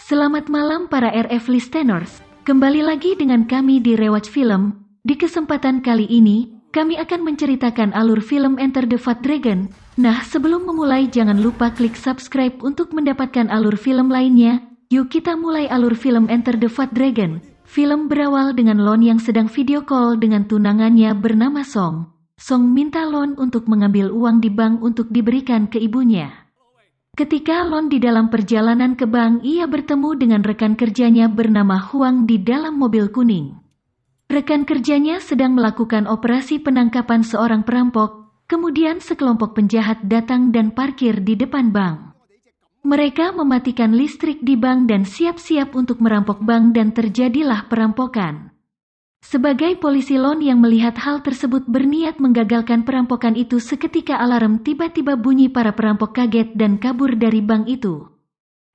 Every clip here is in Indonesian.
Selamat malam para RF listeners, kembali lagi dengan kami di Rewatch Film. Di kesempatan kali ini, kami akan menceritakan alur film Enter the Fat Dragon. Nah, sebelum memulai jangan lupa klik subscribe untuk mendapatkan alur film lainnya. Yuk kita mulai alur film Enter the Fat Dragon. Film berawal dengan Lon yang sedang video call dengan tunangannya bernama Song. Song minta Lon untuk mengambil uang di bank untuk diberikan ke ibunya. Ketika Lon di dalam perjalanan ke bank, ia bertemu dengan rekan kerjanya bernama Huang di dalam mobil kuning. Rekan kerjanya sedang melakukan operasi penangkapan seorang perampok, kemudian sekelompok penjahat datang dan parkir di depan bank. Mereka mematikan listrik di bank dan siap-siap untuk merampok bank dan terjadilah perampokan. Sebagai polisi, Lon yang melihat hal tersebut berniat menggagalkan perampokan itu. Seketika alarm tiba-tiba bunyi, para perampok kaget dan kabur dari bank itu.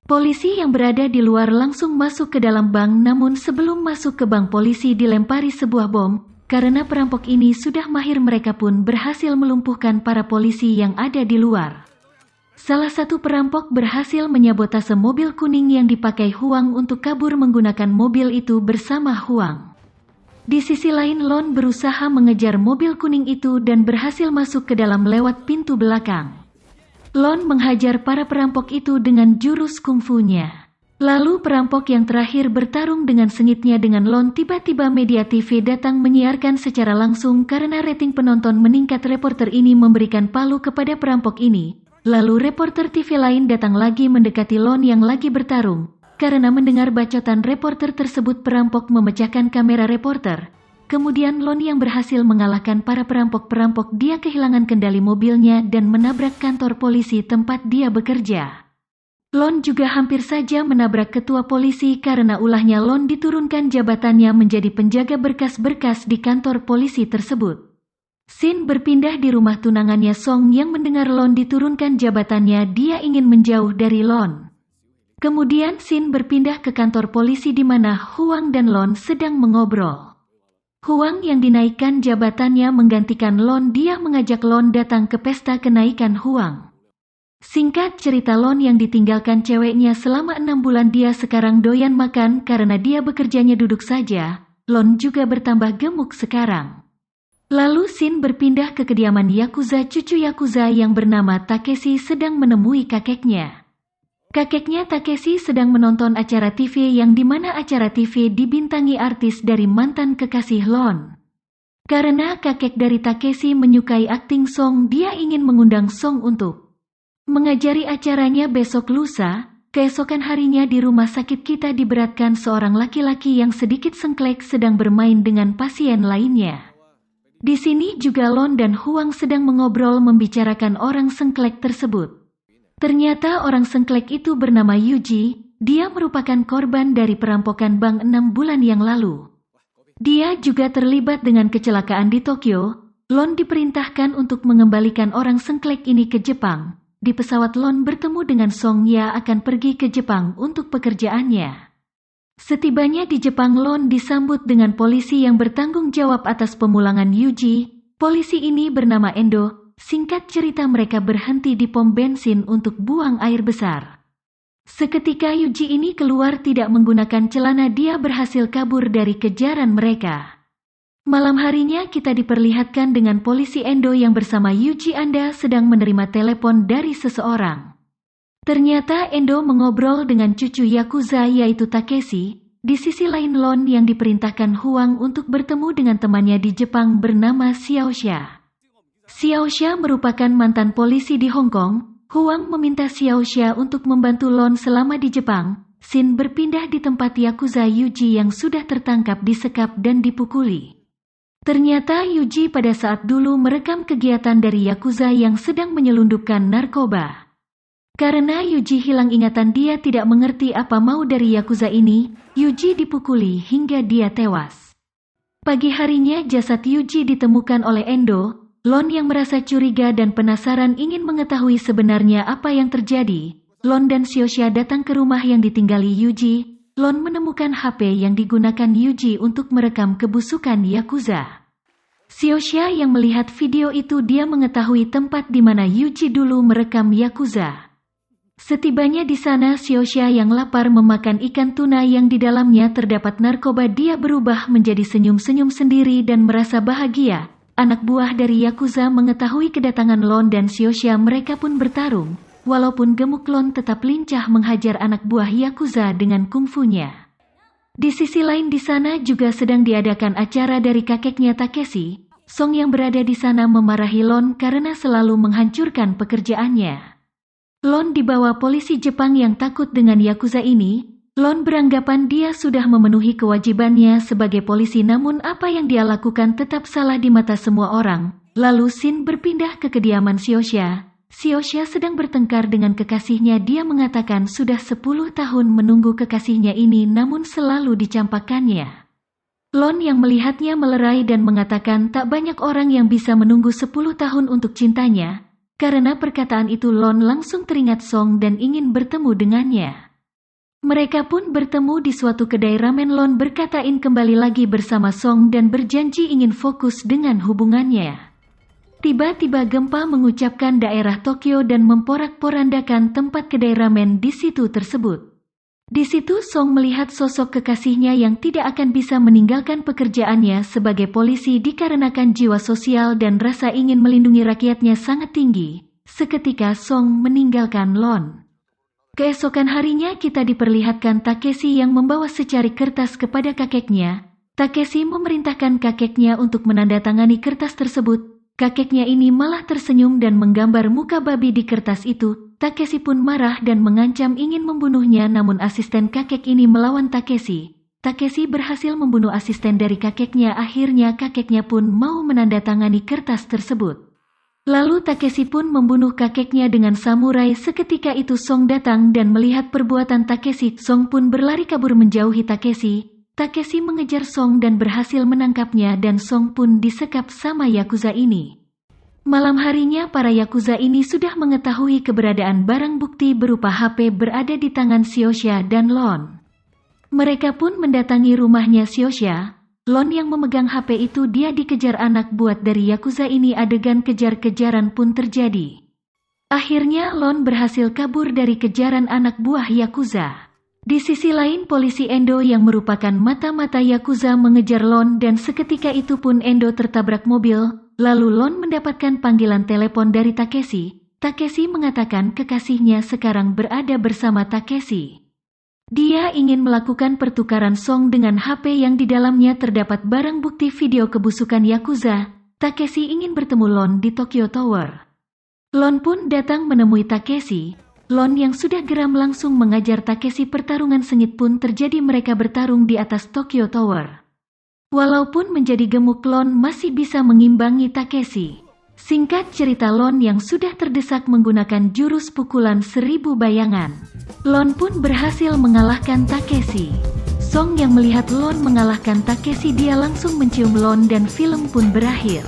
Polisi yang berada di luar langsung masuk ke dalam bank, namun sebelum masuk ke bank polisi dilempari sebuah bom. Karena perampok ini sudah mahir, mereka pun berhasil melumpuhkan para polisi yang ada di luar. Salah satu perampok berhasil menyabotase mobil kuning yang dipakai Huang untuk kabur menggunakan mobil itu bersama Huang. Di sisi lain, Lon berusaha mengejar mobil kuning itu dan berhasil masuk ke dalam lewat pintu belakang. Lon menghajar para perampok itu dengan jurus kungfunya. Lalu perampok yang terakhir bertarung dengan sengitnya dengan Lon. Tiba-tiba media TV datang menyiarkan secara langsung karena rating penonton meningkat. Reporter ini memberikan palu kepada perampok ini. Lalu reporter TV lain datang lagi mendekati Lon yang lagi bertarung. Karena mendengar bacotan reporter tersebut, perampok memecahkan kamera reporter. Kemudian Lon yang berhasil mengalahkan para perampok-perampok. Dia kehilangan kendali mobilnya dan menabrak kantor polisi tempat dia bekerja. Lon juga hampir saja menabrak ketua polisi. Karena ulahnya, Lon diturunkan jabatannya menjadi penjaga berkas-berkas di kantor polisi tersebut. Scene berpindah di rumah tunangannya Song yang mendengar Lon diturunkan jabatannya. Dia ingin menjauh dari Lon. Kemudian scene berpindah ke kantor polisi di mana Huang dan Lon sedang mengobrol. Huang yang dinaikkan jabatannya menggantikan Lon. Dia mengajak Lon datang ke pesta kenaikan Huang. Singkat cerita, Lon yang ditinggalkan ceweknya selama 6 bulan, dia sekarang doyan makan karena dia bekerjanya duduk saja. Lon juga bertambah gemuk sekarang. Lalu scene berpindah ke kediaman Yakuza. Cucu Yakuza yang bernama Takeshi sedang menemui kakeknya. Kakeknya Takeshi sedang menonton acara TV yang dimana acara TV dibintangi artis dari mantan kekasih Lon. Karena kakek dari Takeshi menyukai akting Song, dia ingin mengundang Song untuk mengajari acaranya besok lusa. Keesokan harinya di rumah sakit kita diberatkan seorang laki-laki yang sedikit sengklek sedang bermain dengan pasien lainnya. Di sini juga Lon dan Huang sedang mengobrol membicarakan orang sengklek tersebut. Ternyata orang sengklek itu bernama Yuji. Dia merupakan korban dari perampokan bank 6 bulan yang lalu. Dia juga terlibat dengan kecelakaan di Tokyo. Lon diperintahkan untuk mengembalikan orang sengklek ini ke Jepang. Di pesawat, Lon bertemu dengan Song yang akan pergi ke Jepang untuk pekerjaannya. Setibanya di Jepang, Lon disambut dengan polisi yang bertanggung jawab atas pemulangan Yuji. Polisi ini bernama Endo. Singkat cerita, mereka berhenti di pom bensin untuk buang air besar. Seketika Yuji ini keluar tidak menggunakan celana. Dia berhasil kabur dari kejaran mereka. Malam harinya kita diperlihatkan dengan polisi Endo yang bersama Yuji. Anda sedang menerima telepon dari seseorang. Ternyata Endo mengobrol dengan cucu Yakuza yaitu Takeshi. Di sisi lain, Lon yang diperintahkan Huang untuk bertemu dengan temannya di Jepang bernama Xiaoxia. Xiaoxia merupakan mantan polisi di Hong Kong. Huang meminta Xiaoxia untuk membantu Lon selama di Jepang. Scene berpindah di tempat Yakuza Yuji yang sudah tertangkap disekap dan dipukuli. Ternyata Yuji pada saat dulu merekam kegiatan dari Yakuza yang sedang menyelundupkan narkoba. Karena Yuji hilang ingatan, dia tidak mengerti apa mau dari Yakuza ini. Yuji dipukuli hingga dia tewas. Pagi harinya jasad Yuji ditemukan oleh Endo. Lon yang merasa curiga dan penasaran ingin mengetahui sebenarnya apa yang terjadi. Lon dan Xiaoxia datang ke rumah yang ditinggali Yuji. Lon menemukan HP yang digunakan Yuji untuk merekam kebusukan Yakuza. Xiaoxia yang melihat video itu, dia mengetahui tempat di mana Yuji dulu merekam Yakuza. Setibanya di sana, Xiaoxia yang lapar memakan ikan tuna yang di dalamnya terdapat narkoba. Dia berubah menjadi senyum-senyum sendiri dan merasa bahagia. Anak buah dari Yakuza mengetahui kedatangan Lon dan Xiaoxia, mereka pun bertarung. Walaupun gemuk, Lon tetap lincah menghajar anak buah Yakuza dengan kungfunya. Di sisi lain di sana juga sedang diadakan acara dari kakeknya Takeshi. Song yang berada di sana memarahi Lon karena selalu menghancurkan pekerjaannya. Lon dibawa polisi Jepang yang takut dengan Yakuza ini. Lon beranggapan dia sudah memenuhi kewajibannya sebagai polisi, namun apa yang dia lakukan tetap salah di mata semua orang. Lalu Shin berpindah ke kediaman Xiaoxia. Xiaoxia sedang bertengkar dengan kekasihnya. Dia mengatakan sudah 10 tahun menunggu kekasihnya ini namun selalu dicampakkannya. Lon yang melihatnya melerai dan mengatakan tak banyak orang yang bisa menunggu 10 tahun untuk cintanya. Karena perkataan itu Lon langsung teringat Song dan ingin bertemu dengannya. Mereka pun bertemu di suatu kedai ramen. Lon berkatain kembali lagi bersama Song dan berjanji ingin fokus dengan hubungannya. Tiba-tiba gempa mengucapkan daerah Tokyo dan memporak-porandakan tempat kedai ramen di situ tersebut. Di situ Song melihat sosok kekasihnya yang tidak akan bisa meninggalkan pekerjaannya sebagai polisi dikarenakan jiwa sosial dan rasa ingin melindungi rakyatnya sangat tinggi. Seketika Song meninggalkan Lon. Keesokan harinya kita diperlihatkan Takeshi yang membawa secari kertas kepada kakeknya. Takeshi memerintahkan kakeknya untuk menandatangani kertas tersebut. Kakeknya ini malah tersenyum dan menggambar muka babi di kertas itu. Takeshi pun marah dan mengancam ingin membunuhnya, namun asisten kakek ini melawan Takeshi. Takeshi berhasil membunuh asisten dari kakeknya. Akhirnya kakeknya pun mau menandatangani kertas tersebut. Lalu Takeshi pun membunuh kakeknya dengan samurai. Seketika itu Song datang dan melihat perbuatan Takeshi. Song pun berlari kabur menjauhi Takeshi. Takeshi mengejar Song dan berhasil menangkapnya dan Song pun disekap sama Yakuza ini. Malam harinya para Yakuza ini sudah mengetahui keberadaan barang bukti berupa HP berada di tangan Xiaoxia dan Lon. Mereka pun mendatangi rumahnya Xiaoxia. Lon yang memegang HP itu, dia dikejar anak buat dari Yakuza ini. Adegan kejar-kejaran pun terjadi. Akhirnya Lon berhasil kabur dari kejaran anak buah Yakuza. Di sisi lain polisi Endo yang merupakan mata-mata Yakuza mengejar Lon dan seketika itu pun Endo tertabrak mobil. Lalu Lon mendapatkan panggilan telepon dari Takeshi. Takeshi mengatakan kekasihnya sekarang berada bersama Takeshi. Dia ingin melakukan pertukaran Song dengan HP yang di dalamnya terdapat barang bukti video kebusukan Yakuza. Takeshi ingin bertemu Lon di Tokyo Tower. Lon pun datang menemui Takeshi. Lon yang sudah geram langsung mengajar Takeshi. Pertarungan sengit pun terjadi, mereka bertarung di atas Tokyo Tower. Walaupun menjadi gemuk, Lon masih bisa mengimbangi Takeshi. Singkat cerita, Lon yang sudah terdesak menggunakan jurus pukulan 1000 bayangan. Lon pun berhasil mengalahkan Takeshi. Song yang melihat Lon mengalahkan Takeshi, dia langsung mencium Lon dan film pun berakhir.